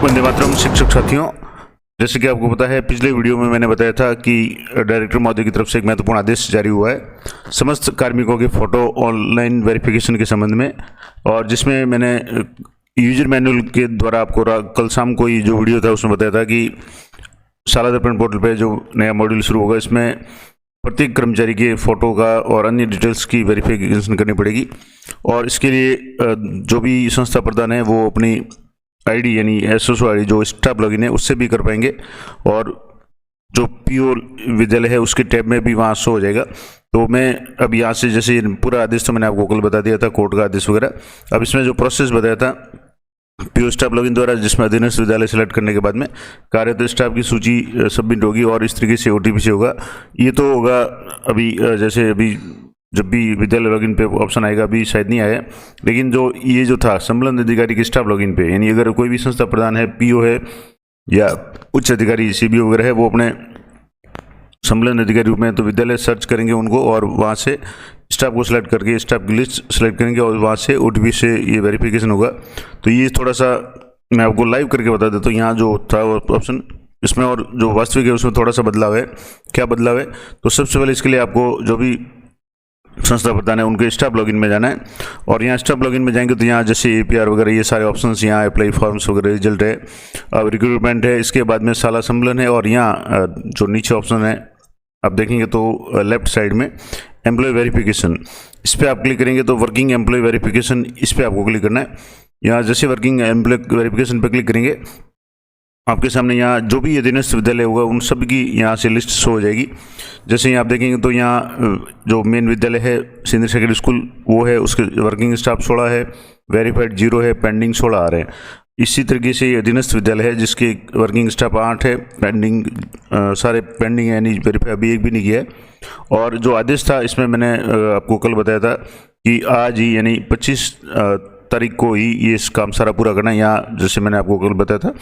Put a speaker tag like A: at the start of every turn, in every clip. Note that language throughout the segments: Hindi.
A: वंदे मातरम शिक्षक साथियों, जैसे कि आपको पता है पिछले वीडियो में मैंने बताया था कि डायरेक्टर महोदय की तरफ से एक महत्वपूर्ण आदेश जारी हुआ है समस्त कार्मिकों के फोटो ऑनलाइन वेरिफिकेशन के संबंध में, और जिसमें मैंने यूजर मैनुअल के द्वारा आपको कल शाम को ये जो वीडियो था उसमें बताया था कि शाला दर्पण पोर्टल पे जो नया मॉड्यूल शुरू होगा इसमें प्रत्येक कर्मचारी के फ़ोटो का और अन्य डिटेल्स की वेरिफिकेशन करनी पड़ेगी। और इसके लिए जो भी संस्था प्रदान है वो अपनी आईडी यानी एसओसो आईडी जो स्टाफ लॉगिन है उससे भी कर पाएंगे, और जो पीओ विद्यालय है उसके टैब में भी वहाँ शो हो जाएगा। तो मैं अब यहाँ से जैसे पूरा आदेश तो मैंने आपको कल बता दिया था, कोर्ट का आदेश वगैरह। अब इसमें जो प्रोसेस बताया था पीओ स्टाफ लॉगिन द्वारा, जिसमें अधीनस्थ विद्यालय सेलेक्ट करने के बाद में कार्यरत स्टाफ की सूची सबमिट होगी और इस तरीके से ओटीपी से होगा। ये तो होगा अभी जैसे अभी जब भी विद्यालय लॉगिन पे ऑप्शन आएगा, अभी शायद नहीं आया, लेकिन जो ये जो था संबंधित अधिकारी के स्टाफ लॉगिन पे, यानी अगर कोई भी संस्था प्रधान है, पीओ है या उच्च अधिकारी सीबीओ वगैरह है, वो अपने संबंधित अधिकारी रूप में तो विद्यालय सर्च करेंगे उनको और वहाँ से स्टाफ को सिलेक्ट करके स्टाफ की लिस्ट सेलेक्ट करेंगे और वहाँ से ओटीपी से ये वेरिफिकेशन होगा। तो ये थोड़ा सा मैं आपको लाइव करके बता देता हूँ। यहाँ जो था वो ऑप्शन इसमें और जो वास्तविक है उसमें थोड़ा सा बदलाव है। क्या बदलाव है? तो सबसे पहले इसके लिए आपको जो भी संस्था प्रधान है उनके स्टाफ लॉगिन में जाना है, और यहाँ स्टाफ लॉगिन में जाएंगे तो यहाँ जैसे एपीआर वगैरह ये सारे ऑप्शंस, यहाँ अप्लाई फॉर्म्स वगैरह, रिजल्ट है, अब रिक्रूटमेंट है, इसके बाद में शाला सम्मेलन है, और यहाँ जो नीचे ऑप्शन है आप देखेंगे तो लेफ्ट साइड में एम्प्लॉय वेरिफिकेशन, इस पर आप क्लिक करेंगे तो वर्किंग एम्प्लॉय वेरिफिकेशन इस पर आपको क्लिक करना है। यहाँ जैसे वर्किंग एम्प्लॉय वेरिफिकेशन पर क्लिक करेंगे आपके सामने यहाँ जो भी अधीनस्थ विद्यालय होगा उन सब की यहाँ से लिस्ट शो हो जाएगी। जैसे यहाँ आप देखेंगे तो यहाँ जो मेन विद्यालय है सीनियर सेकेंडरी स्कूल वो है, उसके वर्किंग स्टाफ 16 है, वेरीफाइड 0 है, पेंडिंग 16 आ रहे हैं। इसी तरीके से ये अधीनस्थ विद्यालय है जिसके वर्किंग स्टाफ 8 है, पेंडिंग सारे पेंडिंग है, यानी वेरीफाई अभी एक भी नहीं किया है। और जो आदेश था इसमें मैंने आपको कल बताया था कि आज ही यानी 25 तारीख को ही ये इस काम सारा पूरा करना है। यहाँ जैसे मैंने आपको कल बताया था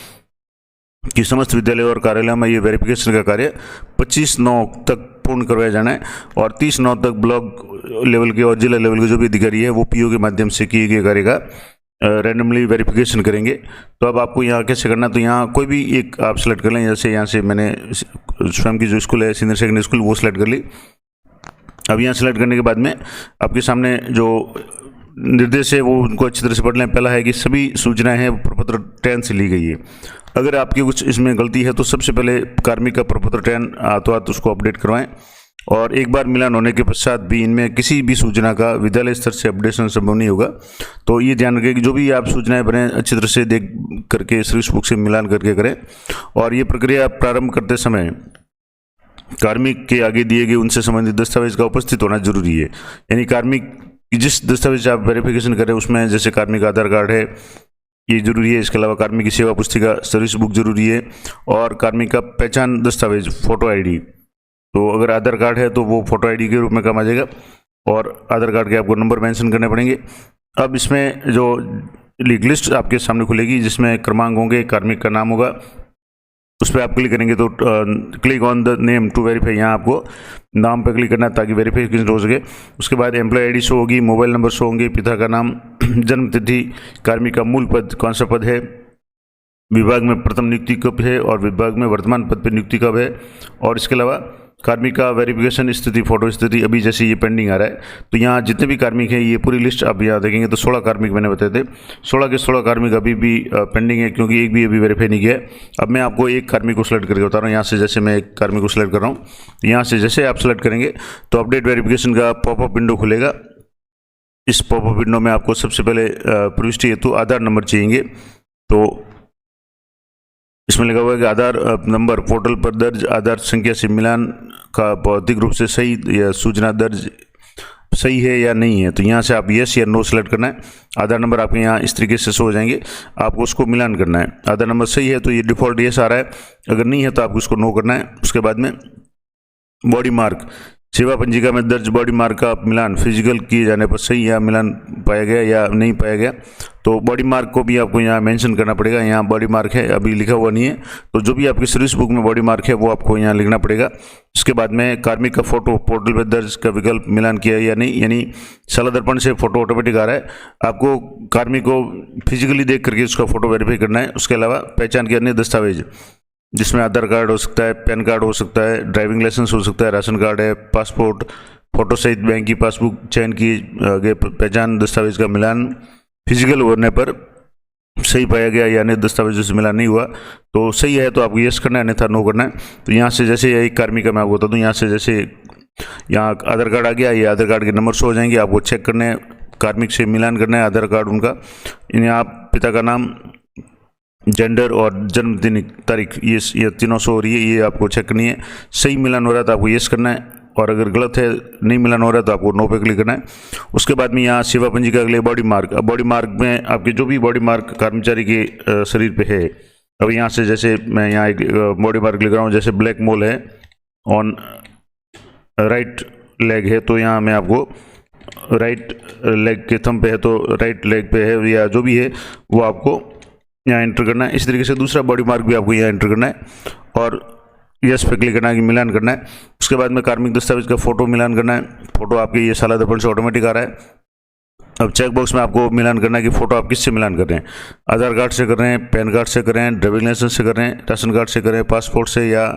A: कि समस्त विद्यालय और कार्यालय में ये वेरिफिकेशन का कार्य 25/9 तक पूर्ण करवाया जाना है, और 30/9 तक ब्लॉक लेवल के और जिला लेवल के जो भी अधिकारी है वो पीओ के माध्यम से किए गए कार्य का रैंडमली वेरिफिकेशन करेंगे। तो अब आपको यहाँ कैसे करना है, तो यहाँ कोई भी एक आप सेलेक्ट कर लें। जैसे यहाँ से मैंने स्वयं की जो स्कूल है सीनियर सेकेंडरी स्कूल वो सिलेक्ट कर ली। अब यहाँ सेलेक्ट करने के बाद में आपके सामने जो निर्देश है वो उनको अच्छी तरह से पढ़ लें। पहला है कि सभी सूचनाएं हैं प्रपत्र 10 से ली गई है। अगर आपकी कुछ इसमें गलती है तो सबसे पहले कार्मिक का प्रपत्र 10 हाथों उसको अपडेट करवाएं, और एक बार मिलान होने के पश्चात भी इनमें किसी भी सूचना का विद्यालय स्तर से अपडेशन संभव नहीं होगा। तो ये ध्यान रखें कि जो भी आप सूचनाएं बने अच्छी तरह से देख करके सर्विस बुक से मिलान करके करें। और ये प्रक्रिया प्रारंभ करते समय कार्मिक के आगे दिए गए उनसे संबंधित दस्तावेज का उपस्थित होना जरूरी है। यानी कार्मिक जिस दस्तावेज आप वेरिफिकेशन करें उसमें जैसे कार्मिक आधार कार्ड है ये जरूरी है, इसके अलावा कार्मिक की सेवा पुस्तिका सर्विस बुक जरूरी है, और कार्मिक का पहचान दस्तावेज फोटो आईडी। तो अगर आधार कार्ड है तो वो फोटो आईडी के रूप में काम आ जाएगा, और आधार कार्ड के आपको नंबर मेंशन करने पड़ेंगे। अब इसमें जो लिस्ट आपके सामने खुलेगी जिसमें क्रमांक होंगे, कार्मिक का नाम होगा, उस पर आप क्लिक करेंगे तो click on the name to verify, यहाँ आपको नाम पर क्लिक करना है ताकि वेरिफिकेशन हो सके। उसके बाद एम्प्लॉय आईडी शो होगी, मोबाइल नंबर शो होंगे, पिता का नाम, जन्म तिथि, कार्मिक का मूल पद कौन सा पद है, विभाग में प्रथम नियुक्ति कब है और विभाग में वर्तमान पद पर नियुक्ति कब है, और इसके अलावा कार्मिक का वेरिफिकेशन स्थिति, फोटो स्थिति अभी जैसे ये पेंडिंग आ रहा है। तो यहाँ जितने भी कार्मिक हैं ये पूरी लिस्ट आप यहाँ देखेंगे तो 16 कार्मिक मैंने बताए थे, 16 के 16 कार्मिक अभी भी पेंडिंग है क्योंकि एक भी अभी वेरीफाई नहीं किया है। अब मैं आपको एक कार्मिक को सिलेक्ट करके बता रहा हूँ। यहाँ से जैसे मैं एक कार्मिक को सिलेक्ट कर रहा हूँ, यहाँ से जैसे आप सिलेक्ट करेंगे तो अपडेट वेरिफिकेशन का पॉपअप विंडो खुलेगा। इस पॉपअप विंडो में आपको सबसे पहले प्रविष्टि हेतु आधार नंबर चाहिए। तो इसमें लगा हुआ है कि आधार नंबर पोर्टल पर दर्ज आधार संख्या से मिलान का भौतिक रूप से सही या सूचना दर्ज सही है या नहीं है। तो यहाँ से आप यस या नो सेलेक्ट करना है। आधार नंबर आपके यहाँ इस तरीके से शो हो जाएंगे, आपको उसको मिलान करना है। आधार नंबर सही है तो ये डिफ़ॉल्ट यस आ रहा है, अगर नहीं है तो आपको उसको नो करना है। उसके बाद में बॉडी मार्क, सेवा पंजिका में दर्ज बॉडी मार्क का मिलान फिजिकल किए जाने पर सही या मिलान पाया गया या नहीं पाया गया, तो बॉडी मार्क को भी आपको यहाँ मेंशन करना पड़ेगा। यहाँ बॉडी मार्क है, अभी लिखा हुआ नहीं है, तो जो भी आपकी सर्विस बुक में बॉडी मार्क है वो आपको यहाँ लिखना पड़ेगा। इसके बाद में कार्मिक का फोटो पोर्टल पर दर्ज का विकल्प मिलान किया या नहीं, यानी साला दर्पण से फोटो ऑटोमेटिक आ रहा है, आपको कार्मिक को फिजिकली देख करके उसका फोटो वेरीफाई करना है। उसके अलावा पहचान के अन्य दस्तावेज जिसमें आधार कार्ड हो सकता है, पैन कार्ड हो सकता है, ड्राइविंग लाइसेंस हो सकता है, राशन कार्ड है, पासपोर्ट फोटो सहित बैंक की पासबुक, चयन की गए पहचान दस्तावेज का मिलान फिजिकल होने पर सही पाया गया या अन्य दस्तावेजों से मिलान नहीं हुआ तो सही है तो आपको यस करना है, अन्यथा नो करना है। तो यहाँ से जैसे एक कार्मिक का मैं आपको बता दूँ, यहाँ से जैसे यहाँ आधार कार्ड आ गया, ये आधार कार्ड के नंबर शो हो जाएंगे, आपको चेक करने हैं, कार्मिक से मिलान करना है आधार कार्ड उनका। इन्हें आप पिता का नाम, जेंडर और जन्मदिन तारीख ये तीनों शो हो रही है, ये आपको चेक करनी है। सही मिलान हो रहा है तो आपको यस करना है, और अगर गलत है, नहीं मिलान हो रहा है तो आपको नो पे क्लिक करना है। उसके बाद में यहाँ सेवा पंजिका के लिए बॉडी मार्क, अब बॉडी मार्क में आपके जो भी बॉडी मार्क कर्मचारी के शरीर पे है, अब यहाँ से जैसे मैं यहाँ एक बॉडी मार्क लिख रहा हूँ, जैसे ब्लैक मोल है ऑन राइट लेग है, तो यहाँ मैं आपको राइट लेग के थंब पे है तो राइट लेग पे है या जो भी है वो आपको यहाँ एंटर करना है। इस तरीके से दूसरा बॉडी मार्क भी आपको यहाँ एंटर करना है और यस पे क्लिक करना है कि मिलान करना है। उसके बाद में कार्मिक दस्तावेज का फोटो मिलान करना है, फोटो आपके ये साला दर्पण से ऑटोमेटिक आ रहा है। अब चेक बॉक्स में आपको मिलान करना है कि फोटो आप किससे मिलान कर रहे हैं, आधार कार्ड से कर रहे हैं, पैन कार्ड से कर रहे हैं, ड्राइविंग लाइसेंस से कर रहे हैं, राशन कार्ड से कर रहे हैं, पासपोर्ट से या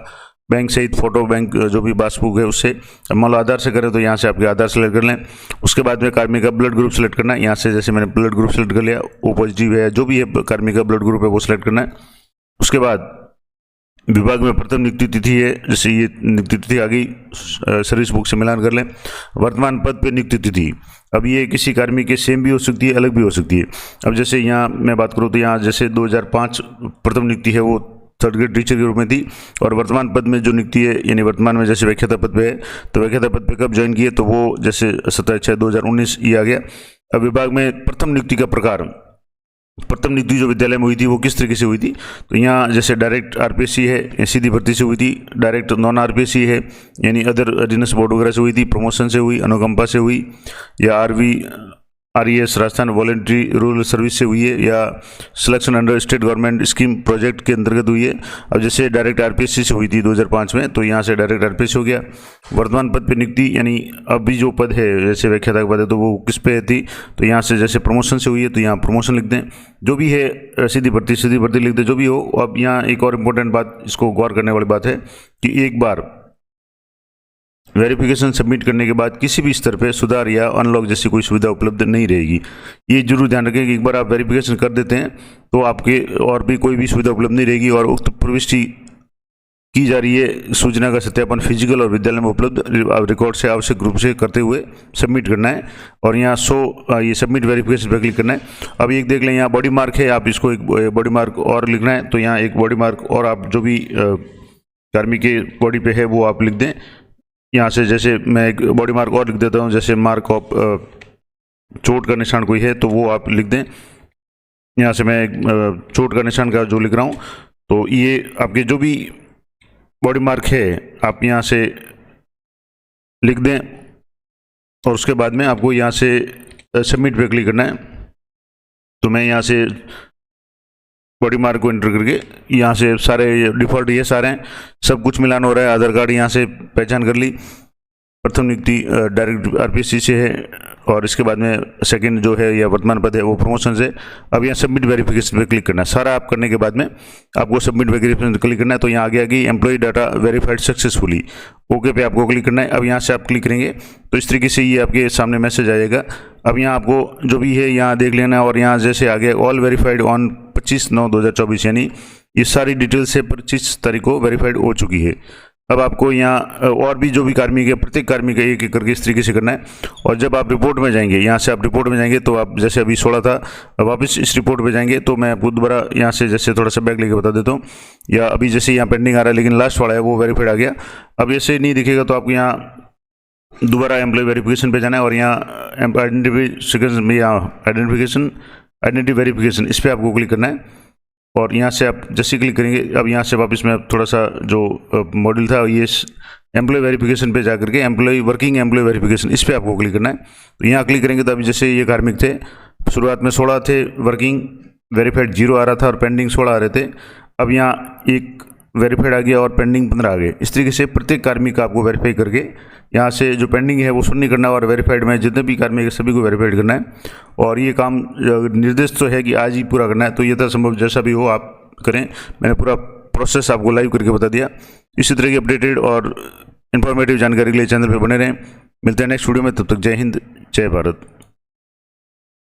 A: बैंक सहित फोटो बैंक जो भी पासबुक है उससे। अब मान लो आधार से करें तो यहाँ से आपके आधार सेलेक्ट कर लें। उसके बाद में कार्मिक का ब्लड ग्रुप सेलेक्ट करना है, यहाँ से जैसे मैंने ब्लड ग्रुप सेलेक्ट कर लिया, ओ पॉजिटिव है, जो भी है कार्मिक का ब्लड ग्रुप है वो सिलेक्ट करना है। उसके बाद विभाग में प्रथम नियुक्ति तिथि है, जैसे ये नियुक्ति तिथि आ गई, सर्विस बुक से मिलान कर लें। वर्तमान पद पे नियुक्ति तिथि, अब ये किसी कार्मिक के सेम भी हो सकती है, अलग भी हो सकती है। अब जैसे यहाँ मैं बात करूँ तो यहाँ जैसे 2005 प्रथम नियुक्ति है वो थर्ड ग्रेड टीचर के रूप में थी, और वर्तमान पद में जो नियुक्ति है यानी वर्तमान में जैसे व्याख्याता पद पे है, तो व्याख्याता पद पे कब ज्वाइन किए तो वो जैसे 27/6/2019 ये आ गया। अब विभाग में प्रथम नियुक्ति का प्रकार, प्रथम नियुक्ति जो विद्यालय में हुई थी वो किस तरीके से हुई थी, तो यहाँ जैसे डायरेक्ट आरपीएससी है, सीधी भर्ती से हुई थी, डायरेक्ट नॉन आरपीएससी है यानी अदर अधीनस्थ बोर्ड वगैरह से हुई थी, प्रमोशन से हुई, अनुकंपा से हुई, या RES Rajasthan voluntary rural service से हुई है, या selection under state government scheme project के अंतर्गत हुई है। अब जैसे डायरेक्ट आरपीएससी से हुई थी 2005 में, तो यहाँ से डायरेक्ट आरपीएससी हो गया। वर्तमान पद पे नियुक्ति यानी अभी जो पद है जैसे व्याख्याता का पद है तो वो किस पे थी, तो यहाँ से जैसे प्रमोशन से हुई है तो यहाँ प्रमोशन लिख दें, जो भी है सीधी भर्ती लिख दें, जो भी हो। अब यहाँ एक और इम्पोर्टेंट बात, इसको गौर करने वाली बात है कि एक बार वेरिफिकेशन सबमिट करने के बाद किसी भी स्तर पे सुधार या अनलॉक जैसी कोई सुविधा उपलब्ध नहीं रहेगी। ये जरूर ध्यान रखें कि एक बार आप वेरिफिकेशन कर देते हैं तो आपके और भी कोई भी सुविधा उपलब्ध नहीं रहेगी, और उक्त प्रविष्टि की जा रही है सूचना का सत्यापन फिजिकल और विद्यालय में उपलब्ध रिकॉर्ड से आवश्यक रूप से करते हुए सबमिट करना है, और यहाँ ये सबमिट वेरिफिकेशन पर क्लिक करना है। अब एक देख लें, यहाँ बॉडी मार्क है, आप इसको एक बॉडी मार्क और लिखना है, तो यहाँ एक बॉडी मार्क और आप जो भी कार्मिक के बॉडी पे है वो आप लिख दें। यहाँ से जैसे मैं एक बॉडी मार्क और लिख देता हूँ, जैसे मार्क ऑफ चोट का निशान कोई है तो वो आप लिख दें। यहाँ से मैं एक चोट का निशान का जो लिख रहा हूँ, तो ये आपके जो भी बॉडी मार्क है आप यहाँ से लिख दें, और उसके बाद में आपको यहाँ से सबमिट पे क्लिक करना है। तो मैं यहाँ से बॉडी मार्क को एंटर करके यहाँ से सारे डिफ़ॉल्ट ये सारे हैं, सब कुछ मिलान हो रहा है। आधार कार्ड यहाँ से पहचान कर ली, प्रथम नियुक्ति डायरेक्ट आरपीएससी से है, और इसके बाद में सेकंड जो है या वर्तमान पद है वो प्रमोशन से। अब यहाँ सबमिट वेरिफिकेशन पे क्लिक करना है। सारा आप करने के बाद में आपको सबमिट वेरिफिकेशन क्लिक करना है, तो यहाँ आगे आ गई employ data verified successfully, okay पे आपको क्लिक करना है। अब यहाँ से आप क्लिक करेंगे तो इस तरीके से ये आपके सामने मैसेज आएगा। अब यहाँ आपको जो भी है यहाँ देख लेना है, और यहाँ जैसे आगे ऑल वेरीफाइड ऑन 25/9/2024 यानी ये सारी डिटेल से 25 तारीख को वेरीफाइड हो चुकी है। अब आपको यहाँ और भी जो भी कार्मिक है प्रत्येक कार्मिक का एक एक करके इस तरीके से करना है, और जब आप रिपोर्ट में जाएंगे, यहाँ से आप रिपोर्ट में जाएंगे तो आप जैसे अभी 16 था, अब वापस इस रिपोर्ट में जाएंगे तो मैं आपको दोबारा यहाँ से जैसे थोड़ा सा बैक लेके बता देता हूँ, या अभी जैसे यहाँ पेंडिंग आ रहा है लेकिन लास्ट वाला है वो वेरीफाइड आ गया। अब ऐसे नहीं दिखेगा तो आपको यहाँ दोबारा एम्प्लॉय वेरिफिकेशन पे जाना है, और यहाँ आइडेंटिटी वेरिफिकेशन इस पर आपको क्लिक करना है। और यहाँ से आप जैसे क्लिक करेंगे, अब यहाँ से वापस में थोड़ा सा जो मॉड्यूल था ये एम्प्लॉय वेरिफिकेशन पे जाकर के वर्किंग एम्प्लॉय वेरिफिकेशन, इस पर आपको क्लिक करना है। तो यहाँ क्लिक करेंगे तो अभी जैसे ये कार्मिक थे, शुरुआत में 16 थे, वर्किंग वेरीफाइड 0 आ रहा था और पेंडिंग 16 आ रहे थे। अब यहाँ एक वेरीफाइड आ गया और पेंडिंग 15 आ गए। इस तरीके से प्रत्येक कार्मिक का आपको वेरीफाई करके यहाँ से जो पेंडिंग है वो शून्य करना और वेरीफाइड में जितने भी कार्मिक है सभी को वेरीफाइड करना है। और ये काम निर्देश तो है कि आज ही पूरा करना है, तो यथासंभव जैसा भी हो आप करें। मैंने पूरा प्रोसेस आपको लाइव करके बता दिया। इसी तरह की अपडेटेड और इन्फॉर्मेटिव जानकारी के लिए चैनल पर बने रहें। मिलते हैं नेक्स्ट वीडियो में, तब तक जय हिंद, जय भारत।